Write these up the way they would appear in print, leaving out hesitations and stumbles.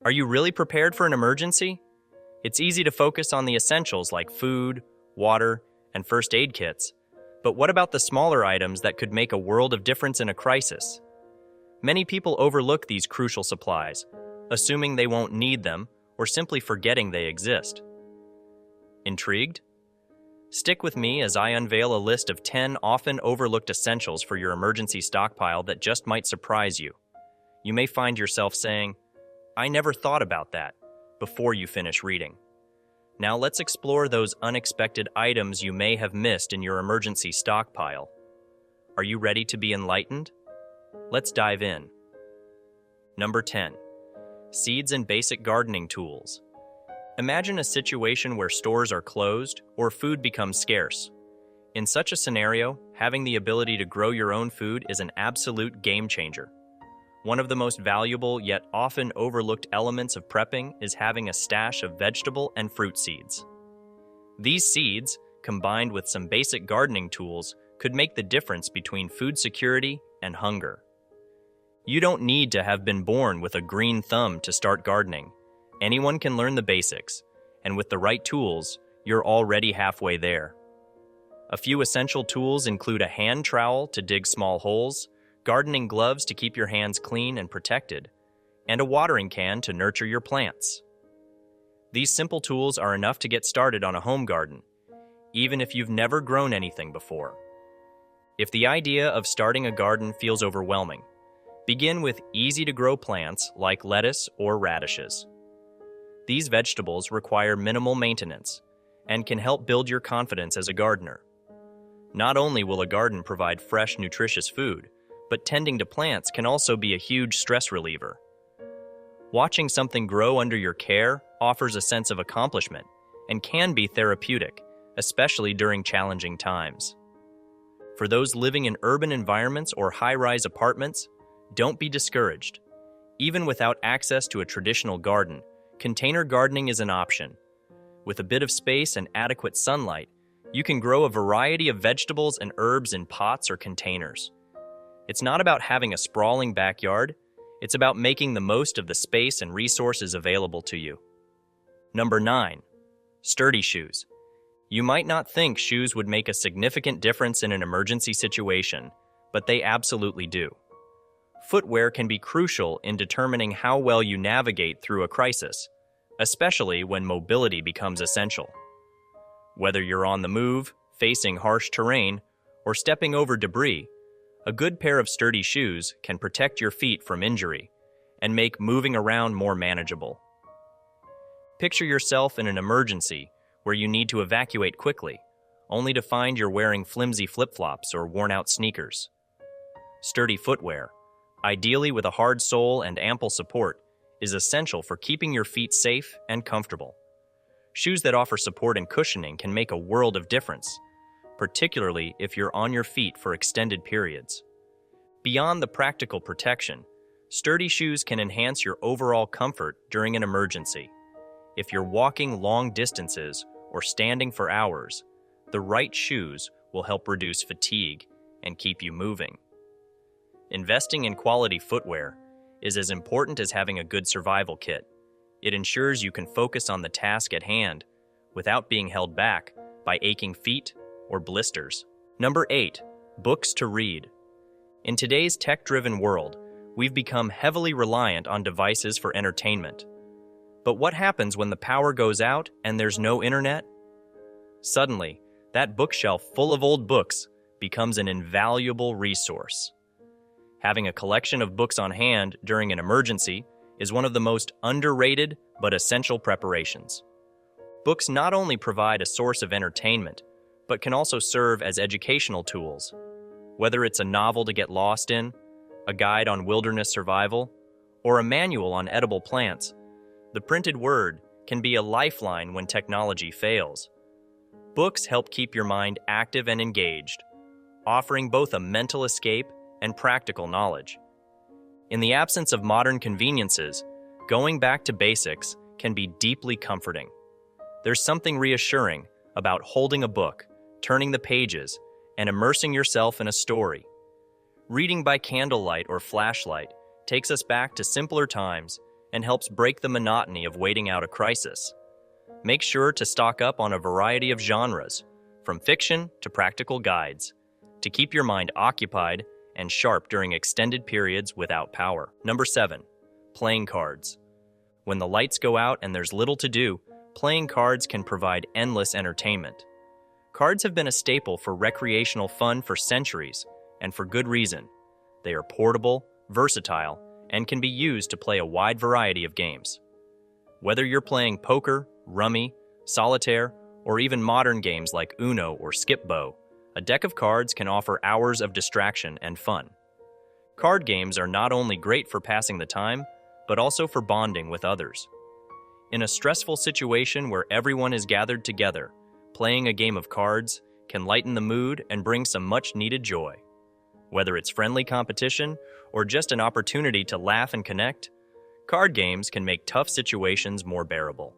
Are you really prepared for an emergency? It's easy to focus on the essentials like food, water, and first aid kits. But what about the smaller items that could make a world of difference in a crisis? Many people overlook these crucial supplies, assuming they won't need them or simply forgetting they exist. Intrigued? Stick with me as I unveil a list of 10 often overlooked essentials for your emergency stockpile that just might surprise you. You may find yourself saying, "I never thought about that," before you finish reading. Now let's explore those unexpected items you may have missed in your emergency stockpile. Are you ready to be enlightened? Let's dive in. Number 10. Seeds and basic gardening tools. Imagine a situation where stores are closed or food becomes scarce. In such a scenario, having the ability to grow your own food is an absolute game changer. One of the most valuable yet often overlooked elements of prepping is having a stash of vegetable and fruit seeds. These seeds, combined with some basic gardening tools, could make the difference between food security and hunger. You don't need to have been born with a green thumb to start gardening. Anyone can learn the basics, and with the right tools, you're already halfway there. A few essential tools include a hand trowel to dig small holes, gardening gloves to keep your hands clean and protected, and a watering can to nurture your plants. These simple tools are enough to get started on a home garden, even if you've never grown anything before. If the idea of starting a garden feels overwhelming, begin with easy-to-grow plants like lettuce or radishes. These vegetables require minimal maintenance and can help build your confidence as a gardener. Not only will a garden provide fresh, nutritious food, but tending to plants can also be a huge stress reliever. Watching something grow under your care offers a sense of accomplishment and can be therapeutic, especially during challenging times. For those living in urban environments or high-rise apartments, don't be discouraged. Even without access to a traditional garden, container gardening is an option. With a bit of space and adequate sunlight, you can grow a variety of vegetables and herbs in pots or containers. It's not about having a sprawling backyard, it's about making the most of the space and resources available to you. Number 9. Sturdy shoes. You might not think shoes would make a significant difference in an emergency situation, but they absolutely do. Footwear can be crucial in determining how well you navigate through a crisis, especially when mobility becomes essential. Whether you're on the move, facing harsh terrain, or stepping over debris, a good pair of sturdy shoes can protect your feet from injury and make moving around more manageable. Picture yourself in an emergency where you need to evacuate quickly, only to find you're wearing flimsy flip-flops or worn-out sneakers. Sturdy footwear, ideally with a hard sole and ample support, is essential for keeping your feet safe and comfortable. Shoes that offer support and cushioning can make a world of difference, particularly if you're on your feet for extended periods. Beyond the practical protection, sturdy shoes can enhance your overall comfort during an emergency. If you're walking long distances or standing for hours, the right shoes will help reduce fatigue and keep you moving. Investing in quality footwear is as important as having a good survival kit. It ensures you can focus on the task at hand without being held back by aching feet or blisters. Number 8. Books to read. In today's tech-driven world, we've become heavily reliant on devices for entertainment. But what happens when the power goes out and there's no internet? Suddenly, that bookshelf full of old books becomes an invaluable resource. Having a collection of books on hand during an emergency is one of the most underrated but essential preparations. Books not only provide a source of entertainment, but can also serve as educational tools. Whether it's a novel to get lost in, a guide on wilderness survival, or a manual on edible plants, the printed word can be a lifeline when technology fails. Books help keep your mind active and engaged, offering both a mental escape and practical knowledge. In the absence of modern conveniences, going back to basics can be deeply comforting. There's something reassuring about holding a book, turning the pages, and immersing yourself in a story. Reading by candlelight or flashlight takes us back to simpler times and helps break the monotony of waiting out a crisis. Make sure to stock up on a variety of genres, from fiction to practical guides, to keep your mind occupied and sharp during extended periods without power. Number 7. Playing cards. When the lights go out and there's little to do, playing cards can provide endless entertainment. Cards have been a staple for recreational fun for centuries, and for good reason. They are portable, versatile, and can be used to play a wide variety of games. Whether you're playing poker, rummy, solitaire, or even modern games like Uno or Skip-Bo, a deck of cards can offer hours of distraction and fun. Card games are not only great for passing the time, but also for bonding with others. In a stressful situation where everyone is gathered together, playing a game of cards can lighten the mood and bring some much-needed joy. Whether it's friendly competition or just an opportunity to laugh and connect, card games can make tough situations more bearable.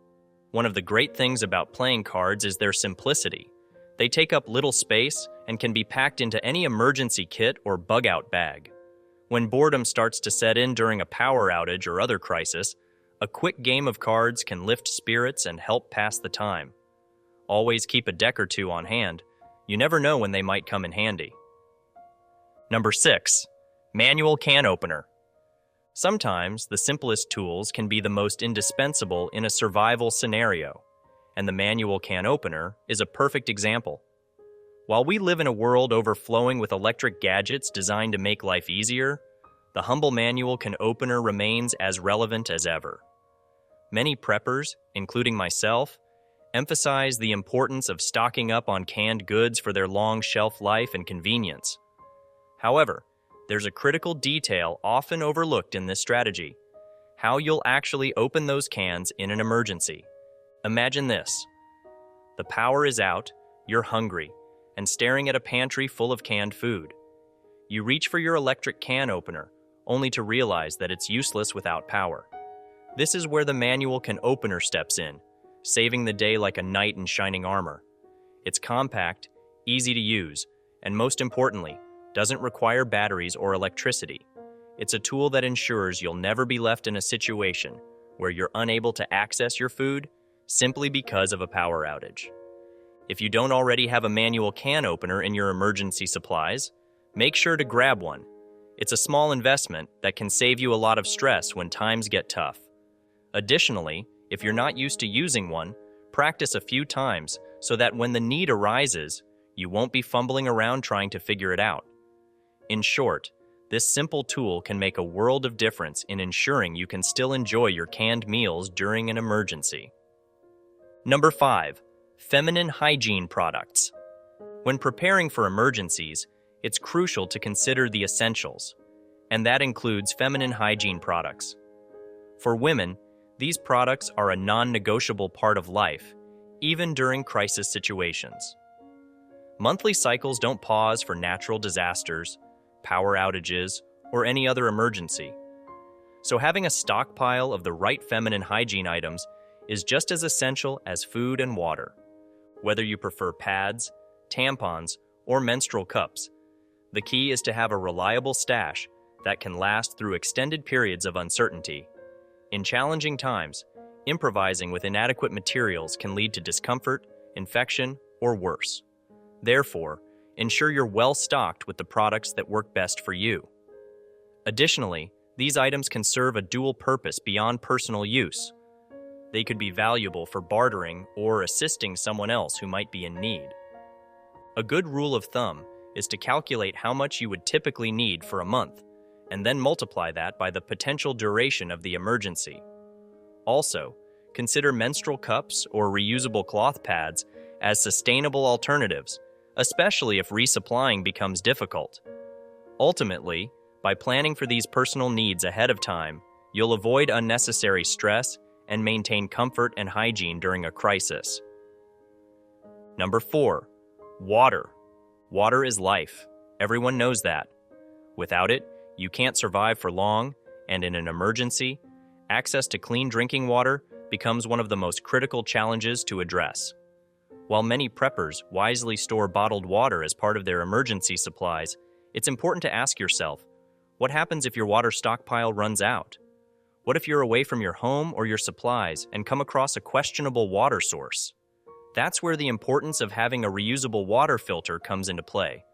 One of the great things about playing cards is their simplicity. They take up little space and can be packed into any emergency kit or bug-out bag. When boredom starts to set in during a power outage or other crisis, a quick game of cards can lift spirits and help pass the time. Always keep a deck or two on hand. You never know when they might come in handy. Number 6. Manual can opener. Sometimes the simplest tools can be the most indispensable in a survival scenario, and the manual can opener is a perfect example. While we live in a world overflowing with electric gadgets designed to make life easier, the humble manual can opener remains as relevant as ever. Many preppers, including myself, emphasize the importance of stocking up on canned goods for their long shelf life and convenience. However, there's a critical detail often overlooked in this strategy: how you'll actually open those cans in an emergency. Imagine this. The power is out, you're hungry, and staring at a pantry full of canned food. You reach for your electric can opener, only to realize that it's useless without power. This is where the manual can opener steps in, saving the day like a knight in shining armor. It's compact, easy to use, and most importantly, doesn't require batteries or electricity. It's a tool that ensures you'll never be left in a situation where you're unable to access your food simply because of a power outage. If you don't already have a manual can opener in your emergency supplies, make sure to grab one. It's a small investment that can save you a lot of stress when times get tough. Additionally, if you're not used to using one, practice a few times so that when the need arises, you won't be fumbling around trying to figure it out. In short, this simple tool can make a world of difference in ensuring you can still enjoy your canned meals during an emergency. Number 5. Feminine hygiene products. When preparing for emergencies, it's crucial to consider the essentials, and that includes feminine hygiene products. For women, these products are a non-negotiable part of life, even during crisis situations. Monthly cycles don't pause for natural disasters, power outages, or any other emergency. So having a stockpile of the right feminine hygiene items is just as essential as food and water. Whether you prefer pads, tampons, or menstrual cups, the key is to have a reliable stash that can last through extended periods of uncertainty. In challenging times, improvising with inadequate materials can lead to discomfort, infection, or worse. Therefore, ensure you're well stocked with the products that work best for you. Additionally, these items can serve a dual purpose beyond personal use. They could be valuable for bartering or assisting someone else who might be in need. A good rule of thumb is to calculate how much you would typically need for a month, and then multiply that by the potential duration of the emergency. Also, consider menstrual cups or reusable cloth pads as sustainable alternatives, especially if resupplying becomes difficult. Ultimately, by planning for these personal needs ahead of time, you'll avoid unnecessary stress and maintain comfort and hygiene during a crisis. Number 4. Water. Water is life. Everyone knows that. Without it, you can't survive for long, and in an emergency, access to clean drinking water becomes one of the most critical challenges to address. While many preppers wisely store bottled water as part of their emergency supplies, it's important to ask yourself, what happens if your water stockpile runs out? What if you're away from your home or your supplies and come across a questionable water source? That's where the importance of having a reusable water filter comes into play.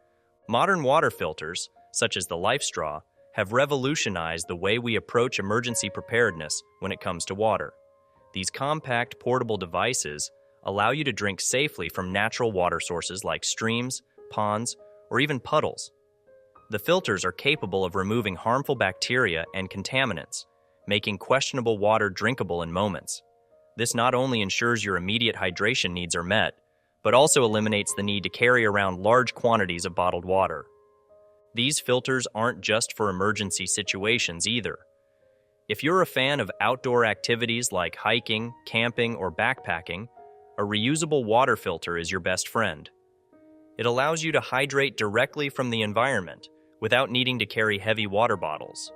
Modern water filters, such as the Life Straw, have revolutionized the way we approach emergency preparedness when it comes to water. These compact, portable devices allow you to drink safely from natural water sources like streams, ponds, or even puddles. The filters are capable of removing harmful bacteria and contaminants, making questionable water drinkable in moments. This not only ensures your immediate hydration needs are met, but also eliminates the need to carry around large quantities of bottled water. These filters aren't just for emergency situations either. If you're a fan of outdoor activities like hiking, camping, or backpacking, a reusable water filter is your best friend. It allows you to hydrate directly from the environment without needing to carry heavy water bottles,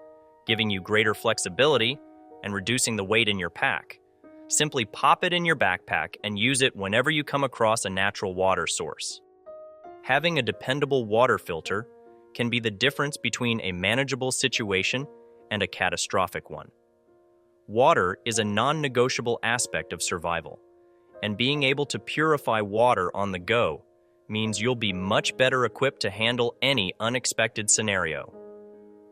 giving you greater flexibility and reducing the weight in your pack. Simply pop it in your backpack and use it whenever you come across a natural water source. Having a dependable water filter can be the difference between a manageable situation and a catastrophic one. Water is a non-negotiable aspect of survival, and being able to purify water on the go means you'll be much better equipped to handle any unexpected scenario.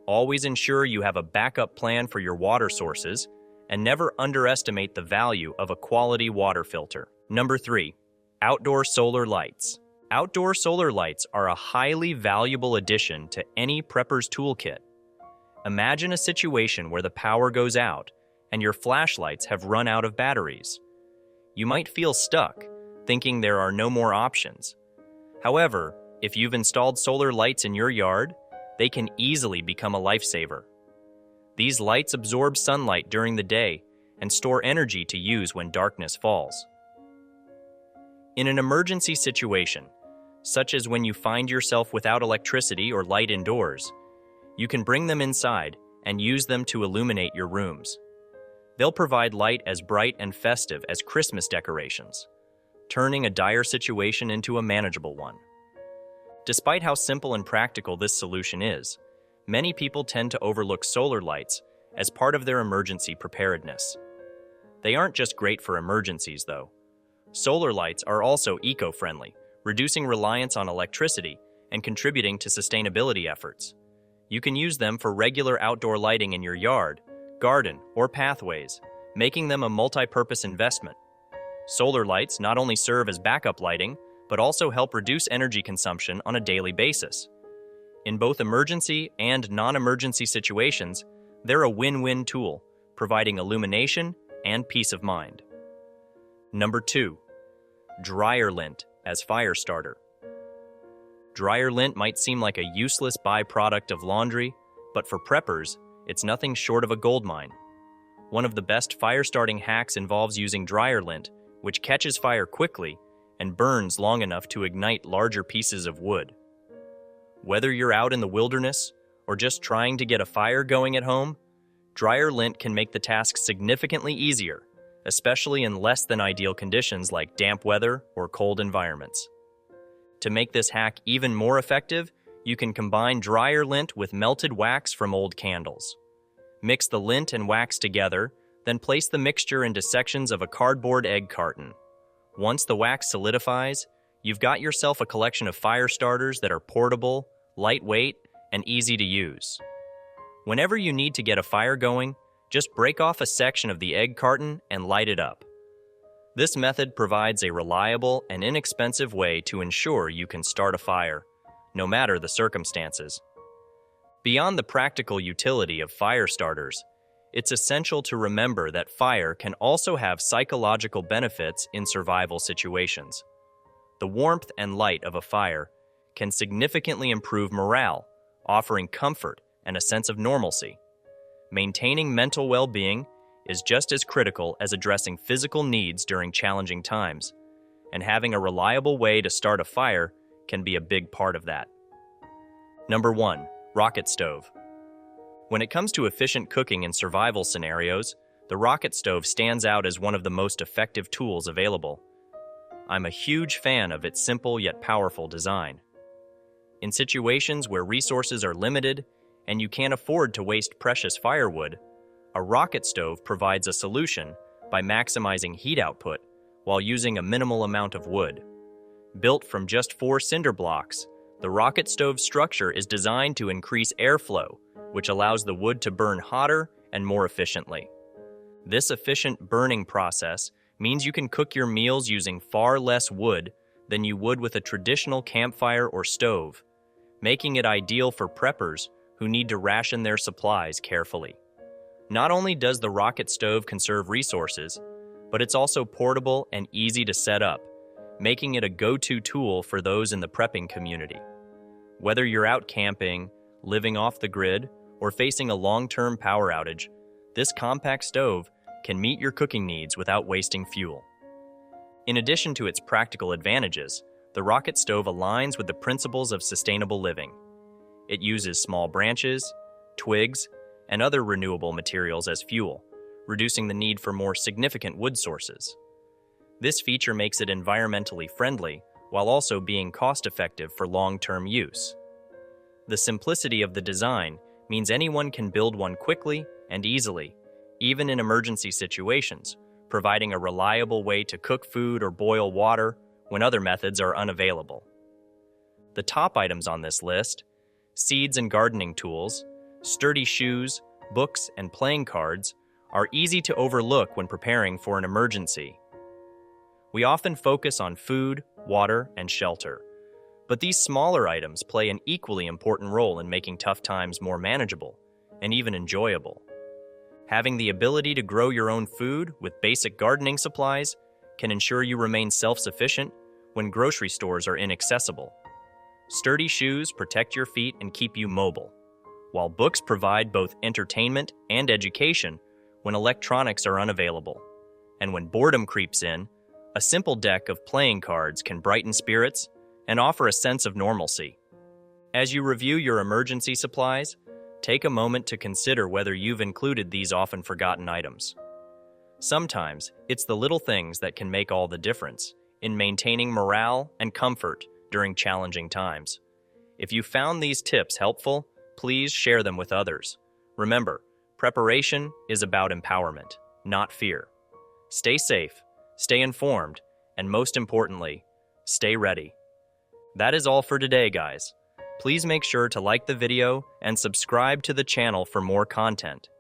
Always ensure you have a backup plan for your water sources and never underestimate the value of a quality water filter. Number 3, outdoor solar lights. Outdoor solar lights are a highly valuable addition to any prepper's toolkit. Imagine a situation where the power goes out and your flashlights have run out of batteries. You might feel stuck, thinking there are no more options. However, if you've installed solar lights in your yard, they can easily become a lifesaver. These lights absorb sunlight during the day and store energy to use when darkness falls. In an emergency situation, such as when you find yourself without electricity or light indoors, you can bring them inside and use them to illuminate your rooms. They'll provide light as bright and festive as Christmas decorations, turning a dire situation into a manageable one. Despite how simple and practical this solution is, many people tend to overlook solar lights as part of their emergency preparedness. They aren't just great for emergencies, though. Solar lights are also eco-friendly, reducing reliance on electricity and contributing to sustainability efforts. You can use them for regular outdoor lighting in your yard, garden, or pathways, making them a multi-purpose investment. Solar lights not only serve as backup lighting, but also help reduce energy consumption on a daily basis. In both emergency and non-emergency situations, they're a win-win tool, providing illumination and peace of mind. Number 2, dryer lint as fire starter. Dryer lint might seem like a useless byproduct of laundry, but for preppers, it's nothing short of a goldmine. One of the best fire-starting hacks involves using dryer lint, which catches fire quickly and burns long enough to ignite larger pieces of wood. Whether you're out in the wilderness or just trying to get a fire going at home, dryer lint can make the task significantly easier, especially in less than ideal conditions like damp weather or cold environments. To make this hack even more effective, you can combine dryer lint with melted wax from old candles. Mix the lint and wax together, then place the mixture into sections of a cardboard egg carton. Once the wax solidifies, you've got yourself a collection of fire starters that are portable, lightweight, and easy to use. Whenever you need to get a fire going, just break off a section of the egg carton and light it up. This method provides a reliable and inexpensive way to ensure you can start a fire, no matter the circumstances. Beyond the practical utility of fire starters, it's essential to remember that fire can also have psychological benefits in survival situations. The warmth and light of a fire can significantly improve morale, offering comfort and a sense of normalcy. Maintaining mental well-being is just as critical as addressing physical needs during challenging times, and having a reliable way to start a fire can be a big part of that. Number 1, rocket stove. When it comes to efficient cooking in survival scenarios, the rocket stove stands out as one of the most effective tools available. I'm a huge fan of its simple yet powerful design. In situations where resources are limited and you can't afford to waste precious firewood, A rocket stove provides a solution by maximizing heat output while using a minimal amount of wood. Built from just 4 cinder blocks, the rocket stove structure is designed to increase airflow, which allows the wood to burn hotter and more efficiently. This efficient burning process means you can cook your meals using far less wood than you would with a traditional campfire or stove, making it ideal for preppers who need to ration their supplies carefully. Not only does the rocket stove conserve resources, but it's also portable and easy to set up, making it a go-to tool for those in the prepping community. Whether you're out camping, living off the grid, or facing a long-term power outage, this compact stove can meet your cooking needs without wasting fuel. In addition to its practical advantages, the rocket stove aligns with the principles of sustainable living. It uses small branches, twigs, and other renewable materials as fuel, reducing the need for more significant wood sources. This feature makes it environmentally friendly while also being cost-effective for long-term use. The simplicity of the design means anyone can build one quickly and easily, even in emergency situations, providing a reliable way to cook food or boil water when other methods are unavailable. The top items on this list, seeds and gardening tools, sturdy shoes, books, and playing cards, are easy to overlook when preparing for an emergency. We often focus on food, water, and shelter, but these smaller items play an equally important role in making tough times more manageable and even enjoyable. Having the ability to grow your own food with basic gardening supplies can ensure you remain self-sufficient when grocery stores are inaccessible. Sturdy shoes protect your feet and keep you mobile, while books provide both entertainment and education when electronics are unavailable. And when boredom creeps in, a simple deck of playing cards can brighten spirits and offer a sense of normalcy. As you review your emergency supplies, take a moment to consider whether you've included these often forgotten items. Sometimes, it's the little things that can make all the difference in maintaining morale and comfort during challenging times. If you found these tips helpful, please share them with others. Remember, preparation is about empowerment, not fear. Stay safe, stay informed, and most importantly, stay ready. That is all for today, guys. Please make sure to like the video and subscribe to the channel for more content.